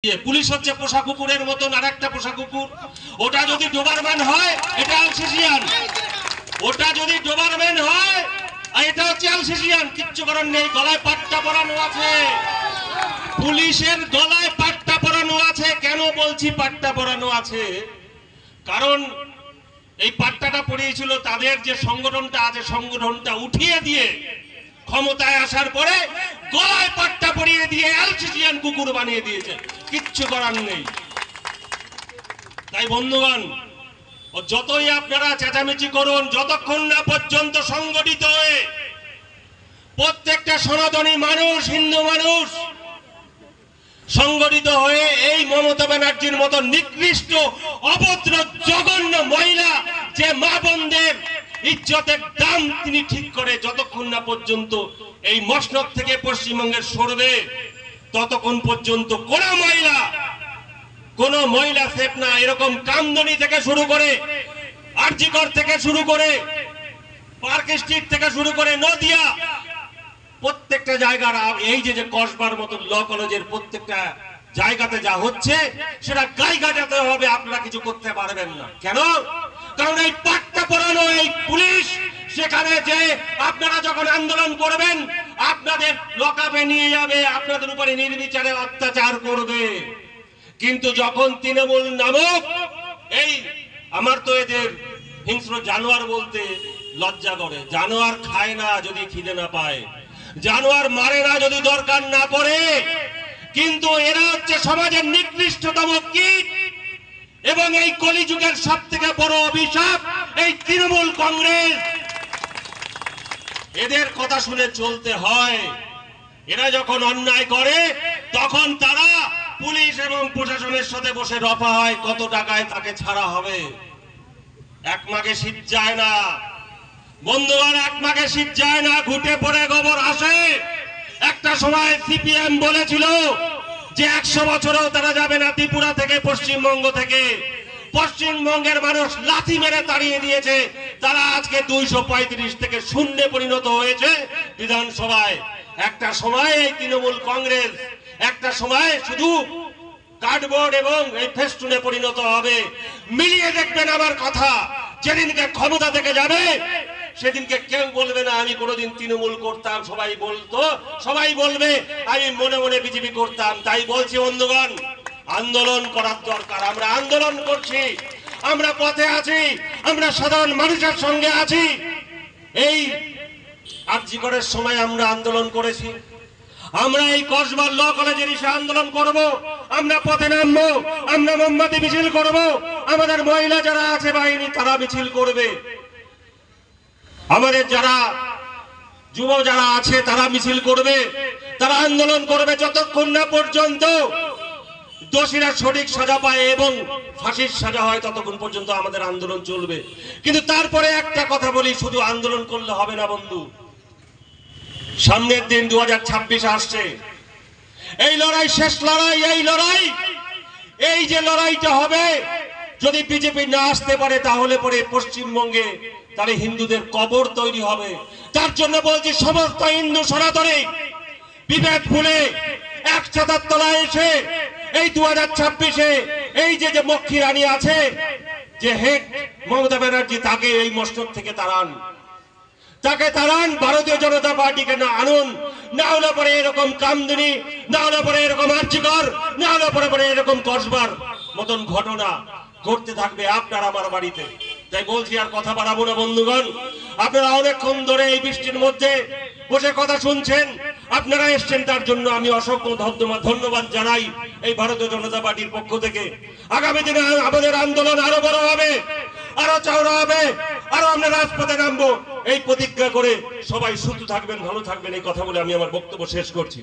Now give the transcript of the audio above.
Police হচ্ছে পোষা কুকুরের মতন আরেকটা পোষা কুকুর। ওটা যদি ডোবারম্যান হয় এটা আলসেশিয়ান, ওটা যদি ডোবারম্যান হয় এটা হচ্ছে আলসেশিয়ান। কিচ্ছু করার নেই, গলায় পাট্টা পরানো আছে, পুলিশের গলায় পাট্টা পরানো আছে। কেন বলছি পাট্টা পরানো আছে? কারণ এই পাট্টাটা পরিয়েছিল তাদের যে সংগঠনটা আছে, সংগঠনটা উঠিয়ে দিয়ে ক্ষমতায় আসার পরে গলায় পাট্টা পরিয়ে দিয়ে আলসেশিয়ান কুকুর বানিয়ে দিয়েছে। কিচ্ছু করার নেই। তাই বন্ধুগণ, যতই আপনারা চেঁচামেচি করুন, যতক্ষণ না পর্যন্ত সংগঠিত হয়ে প্রত্যেকটা সনাতনী মানুষ, হিন্দু মানুষ সংগঠিত হয়ে এই মমতা ব্যানার্জির মতো নিকৃষ্ট অভদ্র জঘন্য মহিলা যে মা বোনদের ইজ্জতের দাম তিনি ঠিক করে, যতক্ষণ না পর্যন্ত এই মসনদ থেকে পশ্চিমবঙ্গের সরবে ততক্ষণ পর্যন্ত কোন মহিলা সেফ না। এরকম কামদনি থেকে শুরু করে, আরজিকর থেকে শুরু করে, পার্ক স্ট্রিট থেকে শুরু করে নদিয়া, প্রত্যেকটা জায়গার এই যে কসবার মতো ল কলেজের প্রত্যেকটা জায়গাতে যা হচ্ছে সেটা গাইগাটাতে হবে। আপনারা কিছু করতে পারবেন না। কেন? কারণ এই পাট্টা পরানো এই পুলিশ সেখানে যে আপনারা যখন আন্দোলন করবেন আপনাদের লকআপে নিয়ে যাবে, আপনাদের উপরে নির্বিচারে অত্যাচার করবে। কিন্তু যখন তৃণমূল নামক এই, আমার তো এদের হিংস্র জানোয়ার বলতে লজ্জা করে, জানোয়ার খায় না যদি খিদে না পায়, জানোয়ার মারে না যদি দরকার না পড়ে, কিন্তু এরা হচ্ছে সমাজের নিকৃষ্টতম কীট। এবং এই কলিযুগের সব থেকে বড় অভিশাপ এই তৃণমূল কংগ্রেস। এদের কথা শুনে চলতে হয়। এরা যখন অন্যায় করে তখন তারা পুলিশ এবং প্রশাসনের সাথে বসে রফা হয় কত টাকায় তাকে ছাড়া হবে। এক মাঘে শীত যায় না বন্ধুগণ, এক মাঘে শীত যায় না, ঘুটে পড়ে গোবর আসে। একটা সময় সিপিএম বলেছিল যে 100 বছরেও তারা যাবে না ত্রিপুরা থেকে, পশ্চিমবঙ্গ থেকে। পশ্চিমবঙ্গের মানুষ লাথি মেরে তাড়িয়ে দিয়েছে। তারা আজকে 235 থেকে শূন্যে পরিণত হয়েছে বিধানসভায়। একটা সময় এই তৃণমূল কংগ্রেস একটা সময় শুধু কার্ডবোর্ড এবং এই ফেস্টুনে পরিণত হবে। মিলিয়ে দেখবেন আমার কথা, যেদিনকে ক্ষমতা থেকে যাবে সেদিনকে কেউ বলবে না আমি কোনোদিন তৃণমূল করতাম, সবাই বলবে আমি মনে মনে বিজেপি করতাম। তাই বলছি বন্ধুগণ, আন্দোলন করার দরকার। আমরা আন্দোলন করছি, আমরা পথে আছি, আমরা সাধারণ মানুষের সঙ্গে আছি। এই আরজিকরের সময় আমরা আন্দোলন করেছি, আমরা এই কসবার ল কলেজের এসে আন্দোলন করব, আমরা পথে নামবো, আমরা মোমবাতি মিছিল করব, আমাদের মহিলা যারা আছে বাহিনী তারা মিছিল করবে, আমাদের যারা যুব যারা আছে তারা মিছিল করবে, তারা আন্দোলন করবে যতক্ষণ না পর্যন্ত দোষীরা সঠিক সাজা পায় এবং ফাঁসির সাজা হয় ততক্ষণ পর্যন্ত আমাদের আন্দোলন চলবে। কিন্তু তারপরে একটা কথা বলি, শুধু আন্দোলন করলে হবে না বন্ধু। সামনের দিন 2026 আসছে, এই লড়াই শেষ লড়াই। এই যে লড়াইটা হবে, যদি বিজেপি না আসতে পারে তাহলে পরে পশ্চিমবঙ্গে তাহলে হিন্দুদের কবর তৈরি হবে। তার জন্য বলছি সমস্ত হিন্দু সনাতনী বিভেদ ভুলে এক ছাতার তলায় এসে এই 2026-এ এই যে মক্ষী রানী আছে, যে হেড মমতা ব্যানার্জি, তাকে এই মসনদ থেকে তাকে তাড়ান। ভারতীয় জনতা পার্টিকে না আনুন, না হলে পরে এরকম কামদুনি, না হলে পরে এরকম আরজিকর, না হলে পরে এরকম কসবার মতন ঘটনা ঘটতে থাকবে আপনার আমার বাড়িতে। তাই বলছি আর কথা বাড়াবো না বন্ধুগণ, আপনারা অনেকক্ষণ ধরে এই বৃষ্টির মধ্যে বসে কথা শুনছেন, আপনারা এসছেন তার জন্য আমি অসংখ্য ধন্যবাদ জানাই এই ভারতীয় জনতা পার্টির পক্ষ থেকে। আগামী দিনে আমাদের আন্দোলন আরো বড় হবে, আরো চওড়া হবে, আরো আমরা রাজপথে নামবো এই প্রতিজ্ঞা করে সবাই সুস্থ থাকবেন, ভালো থাকবেন, এই কথা বলে আমি আমার বক্তব্য শেষ করছি।